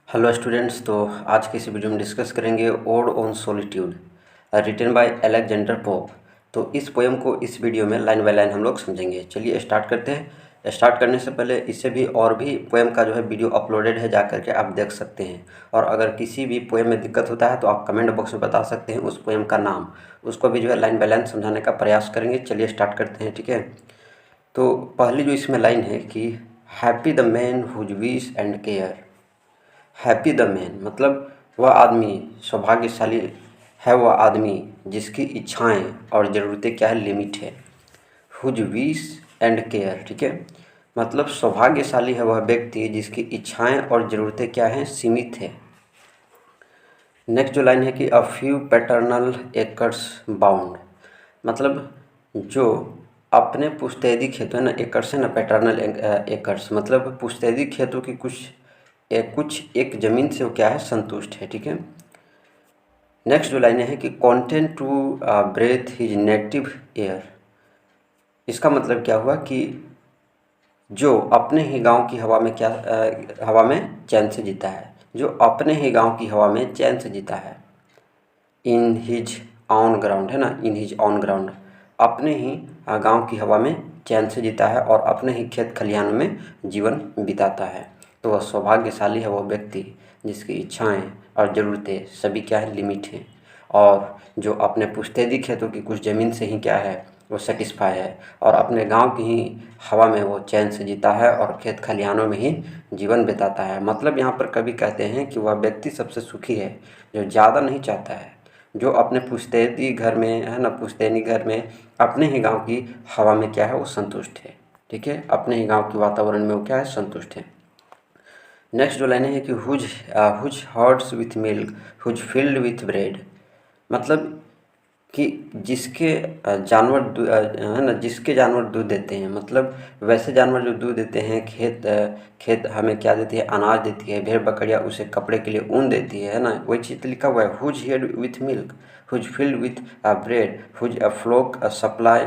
Hello students. तो आज की इस वीडियो में डिस्कस करेंगे ode on solitude written by Alexander Pope. तो इस पोएम को इस वीडियो में लाइन बाय लाइन हम लोग समझेंगे। चलिए स्टार्ट करते हैं। स्टार्ट करने से पहले इससे भी और भी पोएम का जो है वीडियो अपलोडेड है, जा करके आप देख सकते हैं। और अगर किसी भी पोएम में दिक्कत होता है तो आप कमेंट बॉक्स में बता सकते हैं उस पोएम का नाम, उसको भी जो है लाइन बाय लाइन समझाने का प्रयास करेंगे। चलिए स्टार्ट करते हैं, ठीक है। तो पहली जो इसमें लाइन है कि happy the man whose wish and care. Happy the man मतलब वह आदमी सौभाग्यशाली है, वह आदमी जिसकी इच्छाएं और ज़रूरतें क्या है, लिमिट है। हुज विश एंड केयर, ठीक है। मतलब सौभाग्यशाली है वह व्यक्ति जिसकी इच्छाएं और ज़रूरतें क्या हैं, सीमित है। नेक्स्ट जो लाइन है कि a few paternal acres bound, मतलब जो अपने पुश्तैदी खेतों है ना, एकर्स है ना, पैटर्नल एकर्स मतलब पुश्तैदी खेतों की कुछ एक ज़मीन से वो क्या है, संतुष्ट है, ठीक है। नेक्स्ट जो लाइनें हैं कि content to breathe his native air. इसका मतलब क्या हुआ कि जो अपने ही गांव की हवा में हवा में चैन से जीता है, जो अपने ही गांव की हवा में चैन से जीता है। इन हिज ऑन ग्राउंड है ना, इन हिज ऑन ग्राउंड अपने ही गांव की हवा में चैन से जीता है और अपने ही खेत खलिहान में जीवन बिताता है। तो वह सौभाग्यशाली है, वह व्यक्ति जिसकी इच्छाएं और ज़रूरतें सभी क्या है, लिमिट हैं। और जो अपने पुश्तैदी खेतों की कुछ ज़मीन से ही क्या है, वो सेटिस्फाई है और अपने गांव की ही हवा में वो चैन से जीता है और खेत खलिहानों में ही जीवन बिताता है। मतलब यहाँ पर कवि कहते हैं कि वह व्यक्ति सबसे सुखी है जो ज़्यादा नहीं चाहता है, जो अपने पुश्तैदी घर में है ना, पुश्तैनी घर में अपने ही गांव की हवा में क्या है, वो संतुष्ट है, ठीक है। अपने ही गांव के वातावरण में वो क्या है, संतुष्ट है। नेक्स्ट जो लाइनें हैं कि whose herds with milk whose field with bread, मतलब कि जिसके है ना, जिसके जानवर दूध देते हैं, मतलब वैसे जानवर जो दूध देते हैं, खेत हमें क्या देती है, अनाज देती है। भेड़ बकरियाँ उसे कपड़े के लिए ऊन देती है ना, वही चीज़ लिखा हुआ है। Whose herd with milk whose field with bread whose a flock supply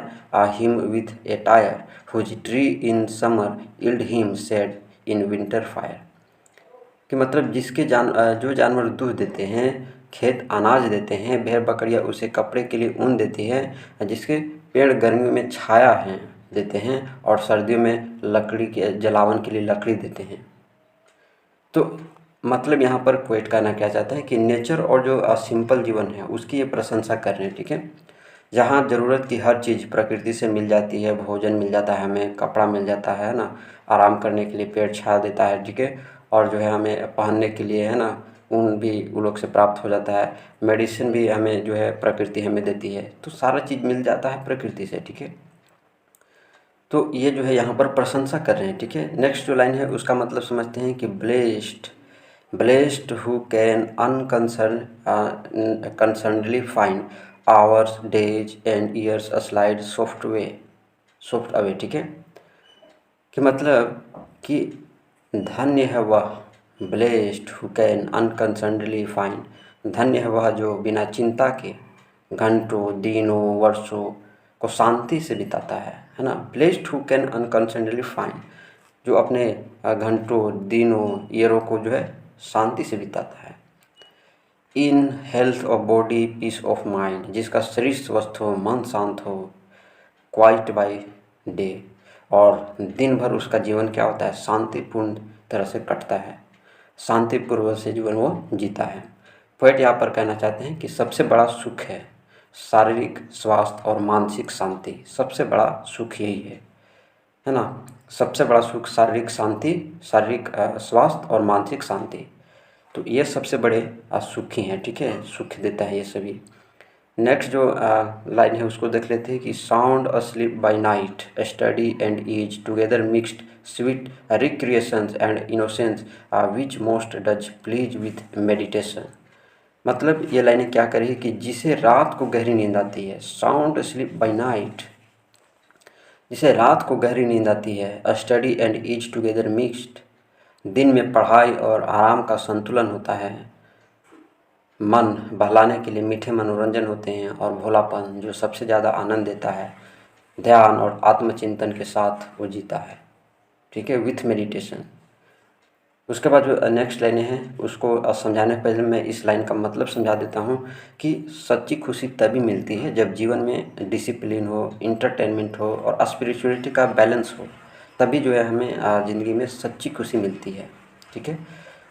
him with attire whose tree in summer yield him shade in winter fire. कि मतलब जो जानवर दूध देते हैं, खेत अनाज देते हैं, भेड़ बकरियाँ उसे कपड़े के लिए ऊन देती है, जिसके पेड़ गर्मियों में छाया है देते हैं और सर्दियों में लकड़ी के जलावन के लिए लकड़ी देते हैं। तो मतलब यहाँ पर पोएट कहना क्या चाहता है कि नेचर और जो सिंपल जीवन है उसकी ये प्रशंसा कर रहे हैं, ठीक है। जहाँ ज़रूरत की हर चीज़ प्रकृति से मिल जाती है, भोजन मिल जाता है, हमें कपड़ा मिल जाता है ना, आराम करने के लिए पेड़ छाया देता है, ठीक है। और जो है हमें पहनने के लिए है ना, ऊन भी वो लोग से प्राप्त हो जाता है। मेडिसिन भी हमें जो है प्रकृति हमें देती है। तो सारा चीज़ मिल जाता है प्रकृति से, ठीक है। तो ये जो है यहाँ पर प्रशंसा कर रहे हैं, ठीक है। नेक्स्ट जो लाइन है उसका मतलब समझते हैं कि blessed who can concernedly find hours days and years slide soft away, ठीक है। कि मतलब कि धन्य है वह, blessed who can unconcernedly find, धन्य है वह जो बिना चिंता के घंटों दिनों वर्षों को शांति से बिताता है ना। Blessed who can unconcernedly find, जो अपने घंटों दिनों ईयरों को जो है शांति से बिताता है। In health of body peace of mind, जिसका शरीर स्वस्थ हो, मन शांत हो, क्वाइट बाय डे, और दिन भर उसका जीवन क्या होता है, शांतिपूर्ण तरह से कटता है, शांतिपूर्वक से जीवन वो जीता है। पोएट यहाँ पर कहना चाहते हैं कि सबसे बड़ा सुख है शारीरिक स्वास्थ्य और मानसिक शांति। सबसे बड़ा सुख यही है ना। सबसे बड़ा सुख शारीरिक शांति, शारीरिक स्वास्थ्य और मानसिक शांति। तो ये सबसे बड़े सुखी हैं, ठीक है, सुख देता है ये सभी। नेक्स्ट जो लाइन है उसको देख लेते हैं कि sound asleep by night study and ease together mixed sweet recreations and innocence which most does please with meditation. मतलब ये लाइनें क्या करेगी कि जिसे रात को गहरी नींद आती है, साउंड स्लीप बाय नाइट, जिसे रात को गहरी नींद आती है, study and ease together mixed, दिन में पढ़ाई और आराम का संतुलन होता है, मन बहलाने के लिए मीठे मनोरंजन होते हैं और भोलापन जो सबसे ज़्यादा आनंद देता है, ध्यान और आत्मचिंतन के साथ वो जीता है, ठीक है, विथ मेडिटेशन। उसके बाद जो नेक्स्ट लाइनें हैं उसको समझाने से पहले मैं इस लाइन का मतलब समझा देता हूँ कि सच्ची खुशी तभी मिलती है जब जीवन में डिसिप्लिन हो, इंटरटेनमेंट हो और स्पिरिचुअलिटी का बैलेंस हो, तभी जो है हमें ज़िंदगी में सच्ची खुशी मिलती है। ठीक है,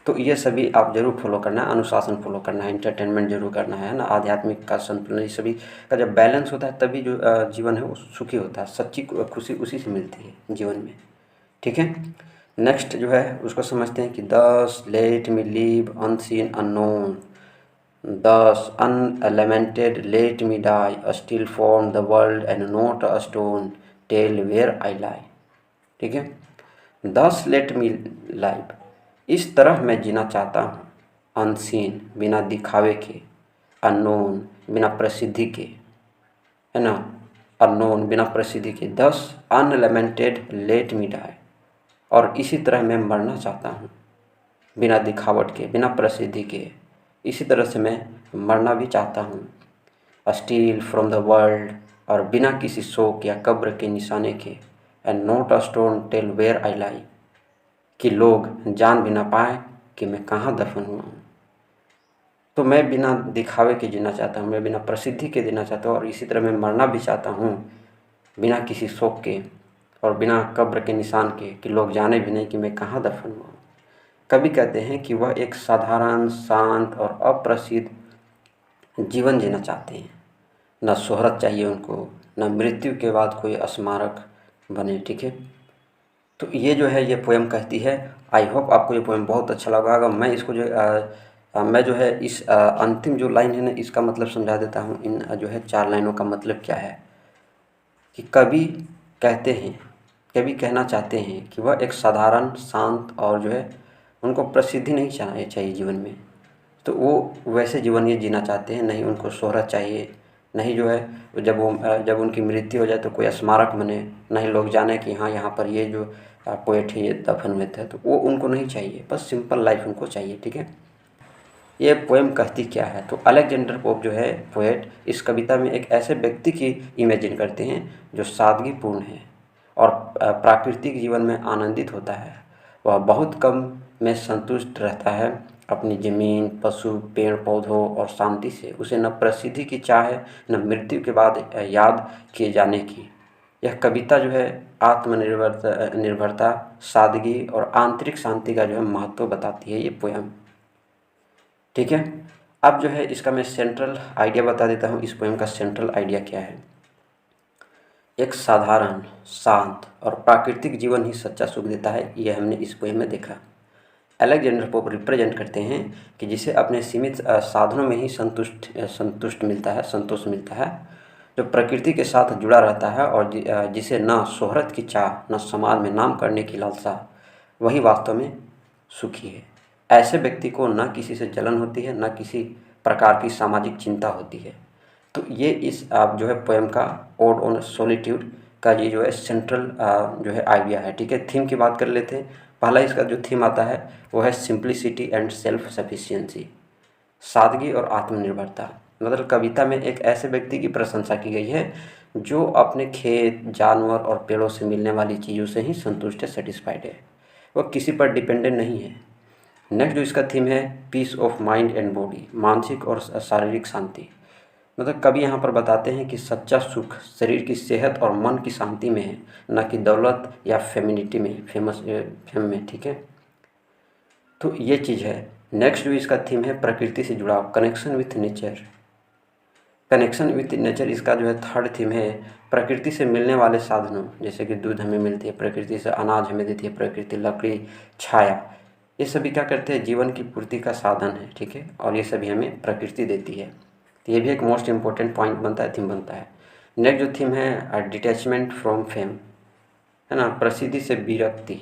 तो ये सभी आप ज़रूर फॉलो करना है, अनुशासन फॉलो करना है, इंटरटेनमेंट जरूर करना है ना, आध्यात्मिक का संतुलन, ये सभी का जब बैलेंस होता है तभी जो जीवन है वो सुखी होता है। सच्ची खुशी उसी से मिलती है जीवन में। ठीक है, नेक्स्ट जो है उसको समझते हैं कि thus let me live unseen unknown, thus unlamented let me die, steal from the world and not a stone tell where I lie. ठीक है, दस लेट मी लाइव, इस तरह मैं जीना चाहता हूँ, अनसीन बिना दिखावे के, अननोन बिना प्रसिद्धि के, है ना, अननोन बिना प्रसिद्धि के, दस अनलेमेंटेड लेट मी डाई, और इसी तरह मैं मरना चाहता हूँ, बिना दिखावट के, बिना प्रसिद्धि के, इसी तरह से मैं मरना भी चाहता हूँ। स्टील फ्रॉम द वर्ल्ड, और बिना किसी शोक या कब्र के निशाने के, and not a stone tell where I lie, कि लोग जान भी ना पाए कि मैं कहाँ दफन हुआ हूँ। तो मैं बिना दिखावे के जीना चाहता हूँ, मैं बिना प्रसिद्धि के जीना चाहता हूँ, और इसी तरह मैं मरना भी चाहता हूँ बिना किसी शोक के और बिना कब्र के निशान के, कि लोग जाने भी नहीं कि मैं कहाँ दफन हुआ हूँ। कवि कहते हैं कि वह एक साधारण, शांत और अप्रसिद्ध जीवन जीना चाहते हैं। न शोहरत चाहिए उनको, न मृत्यु के बाद कोई स्मारक बने। ठीक है, तो ये जो है ये पोएम कहती है। आई होप आपको ये पोएम बहुत अच्छा लगा होगा। मैं इसको जो मैं जो है इस अंतिम जो लाइन है ना इसका मतलब समझा देता हूँ। इन जो है 4 लाइनों का मतलब क्या है कि कवि कहते हैं, कवि कहना चाहते हैं कि वह एक साधारण, शांत और जो है उनको प्रसिद्धि नहीं चाहिए जीवन में। तो वो वैसे जीवन ये जीना चाहते हैं, नहीं उनको शोहरत चाहिए, नहीं जो है जब उनकी मृत्यु हो जाए तो कोई स्मारक बने, नहीं लोग जाने कि हाँ यहाँ पर ये जो पोएट है ये दफन हुए थे, तो वो उनको नहीं चाहिए, बस सिंपल लाइफ उनको चाहिए। ठीक है, ये पोएम कहती क्या है, तो अलेक्जेंडर पोप जो है पोएट इस कविता में एक ऐसे व्यक्ति की इमेजिन करते हैं जो सादगीपूर्ण है और प्राकृतिक जीवन में आनंदित होता है। वह बहुत कम में संतुष्ट रहता है, अपनी ज़मीन, पशु, पेड़ पौधों और शांति से। उसे न प्रसिद्धि की चाह है, न मृत्यु के बाद याद किए जाने की। यह कविता जो है निर्भरता, सादगी और आंतरिक शांति का जो है महत्व बताती है ये पोएम। ठीक है, अब जो है इसका मैं सेंट्रल आइडिया बता देता हूँ। इस पोएम का सेंट्रल आइडिया क्या है। एक साधारण, शांत और प्राकृतिक जीवन ही सच्चा सुख देता है, ये हमने इस पोएम में देखा। अलेक्जेंडर पोप रिप्रेजेंट करते हैं कि जिसे अपने सीमित साधनों में ही संतोष मिलता है, जो प्रकृति के साथ जुड़ा रहता है और जिसे न शोहरत की चाह, न समाज में नाम करने की लालसा, वही वास्तव में सुखी है। ऐसे व्यक्ति को न किसी से जलन होती है, न किसी प्रकार की सामाजिक चिंता होती है। तो ये इस आप जो है पोएम का ओड ऑन सॉलिट्यूड का ये जो है सेंट्रल जो है आइडिया है। ठीक है, थीम की बात कर लेते हैं। पहला इसका जो थीम आता है वो है सिंप्लिसिटी एंड सेल्फ सफिशिएंसी, सादगी और आत्मनिर्भरता। मतलब कविता में एक ऐसे व्यक्ति की प्रशंसा की गई है जो अपने खेत, जानवर और पेड़ों से मिलने वाली चीज़ों से ही संतुष्ट है, सेटिस्फाइड है, वो किसी पर डिपेंडेंट नहीं है। नेक्स्ट जो इसका थीम है peace of mind and body, मानसिक और शारीरिक शांति। मतलब कवि यहाँ पर बताते हैं कि सच्चा सुख शरीर की सेहत और मन की शांति में है, न कि दौलत या फेमिनिटी में, फेम में। ठीक है, तो ये चीज़ है। नेक्स्ट जो इसका थीम है प्रकृति से जुड़ाव, connection with nature. Connection with nature इसका जो है थर्ड थीम है। प्रकृति से मिलने वाले साधनों, जैसे कि दूध हमें मिलती है प्रकृति से, अनाज हमें देती है प्रकृति, लकड़ी, छाया, ये सभी क्या करते हैं, जीवन की पूर्ति का साधन है। ठीक है, और ये सभी हमें प्रकृति देती है। तो ये भी एक मोस्ट इम्पोर्टेंट पॉइंट बनता है, थीम बनता है। नेक्स्ट जो थीम है डिटैचमेंट फ्रॉम फेम, है ना, प्रसिद्धि से विरक्ति।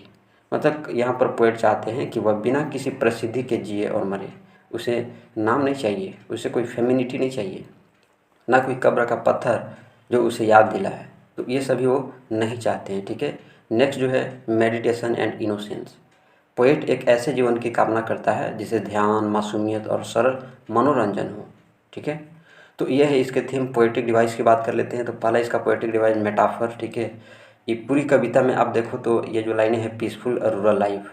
मतलब यहाँ पर पोएट चाहते हैं कि वह बिना किसी प्रसिद्धि के जिए और मरे। उसे नाम नहीं चाहिए, उसे कोई फेमिनिटी नहीं चाहिए, ना कोई कब्र का पत्थर जो उसे याद दिलाए, तो ये सभी वो नहीं चाहते हैं। ठीक है, नेक्स्ट जो है मेडिटेशन एंड इनोसेंस। पोएट एक ऐसे जीवन की कामना करता है जिसे ध्यान, मासूमियत और सरल मनोरंजन हो। ठीक है, तो ये है इसके थीम। पोएटिक डिवाइस की बात कर लेते हैं। तो पहला इसका पोएटिक डिवाइस मेटाफर। ठीक है, ये पूरी कविता में आप देखो तो ये जो लाइनें हैं, पीसफुल रूरल लाइफ,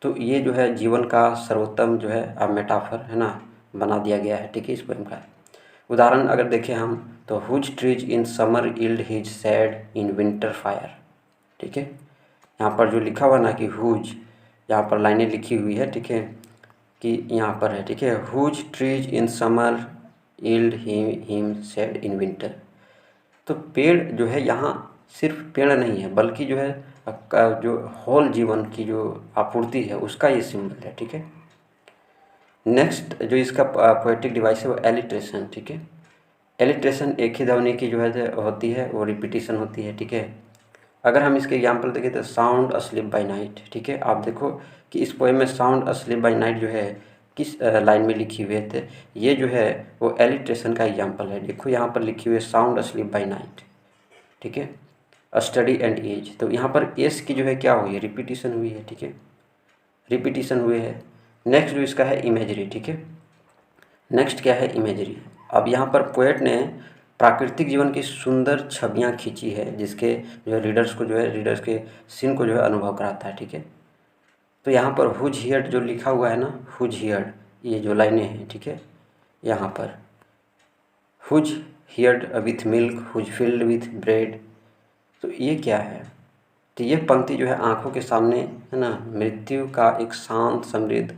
तो ये जो है जीवन का सर्वोत्तम जो है मेटाफर है ना बना दिया गया है, ठीक है, इस पोएम का। उदाहरण अगर देखें हम तो whose trees in summer yield his shade in winter fire, ठीक है। यहाँ पर जो लिखा हुआ ना कि हुज, यहाँ पर लाइनें लिखी हुई है, ठीक है, कि यहाँ पर है, ठीक है, whose trees in summer yield him shade in winter. तो पेड़ जो है यहाँ सिर्फ पेड़ नहीं है बल्कि जो है जो होल जीवन की जो आपूर्ति है उसका ये सिंबल है, ठीक है। नेक्स्ट जो इसका पोएटिक डिवाइस है वो एलिट्रेशन, ठीक है। एलिट्रेशन एक ही ध्वनि की जो है होती है, वो रिपीटिशन होती है, ठीक है। अगर हम इसके एग्जाम्पल देखें तो साउंड अस्लीप बाय नाइट, ठीक है। आप देखो कि इस पोएम में साउंड अस्लीप बाय नाइट जो है किस लाइन में लिखी हुई है, तो ये जो है वो एलिट्रेशन का एग्जाम्पल है। देखो यहाँ पर लिखी हुई है साउंड अस्लीप बाय नाइट, ठीक है, स्टडी एंड एज। तो यहाँ पर एस की जो है क्या हुई है, रिपीटिशन हुई है, ठीक है, रिपीटिशन हुए है। नेक्स्ट जो इसका है इमेजरी, ठीक है। नेक्स्ट क्या है इमेजरी। अब यहाँ पर पोएट ने प्राकृतिक जीवन की सुंदर छवियाँ खींची है जिसके जो रीडर्स को जो है रीडर्स के सीन को जो है अनुभव कराता है, ठीक है। तो यहाँ पर हुज हियर्ड जो लिखा हुआ है ना, हुज हियर्ड, ये जो लाइनें हैं, ठीक है, यहाँ पर whose herd with milk whose field with bread. तो ये क्या है, तो ये पंक्ति जो है आंखों के सामने है ना मृत्यु का एक शांत समृद्ध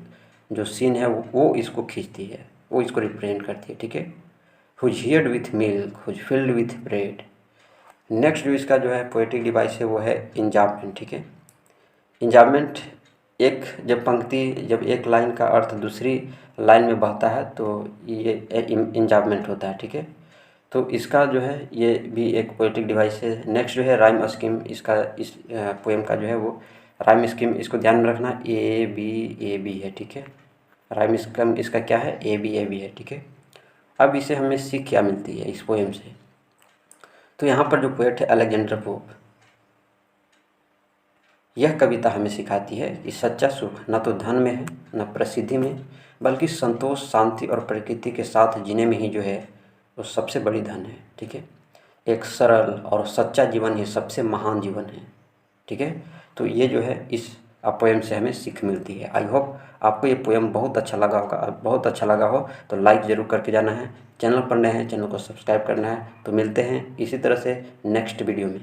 जो सीन है वो इसको खींचती है, वो इसको रिप्रेजेंट करती है, ठीक है। Whose herd with milk whose field with bread. Next जो इसका जो है पोएटिक डिवाइस है वो है इंजाममेंट, ठीक है। इंजाममेंट जब एक लाइन का अर्थ दूसरी लाइन में बहता है तो ये इंजाममेंट होता है, ठीक है। तो इसका जो है ये भी एक पोएटिक डिवाइस है। नेक्स्ट जो है राइम स्कीम, इसका इस पोएम का जो है वो राइम स्कीम, इसको ध्यान में रखना, ए बी है, ठीक है। राइम स्कीम इसका क्या है, ए बी है, ठीक है। अब इसे हमें सीख क्या मिलती है इस पोएम से, तो यहाँ पर जो पोएट है अलेक्जेंडर पोप, यह कविता हमें सिखाती है कि सच्चा सुख न तो धन में है न प्रसिद्धि में, बल्कि संतोष शांति और प्रकृति के साथ जीने में ही जो है वो सबसे बड़ी धन है, ठीक है। एक सरल और सच्चा जीवन ही सबसे महान जीवन है, ठीक है। तो ये जो है इस पोएम से हमें सीख मिलती है। आई होप आपको ये पोएम बहुत अच्छा लगा होगा। बहुत अच्छा लगा हो तो लाइक ज़रूर करके जाना है। चैनल पर नए हैं, चैनल को सब्सक्राइब करना है। तो मिलते हैं इसी तरह से नेक्स्ट वीडियो में।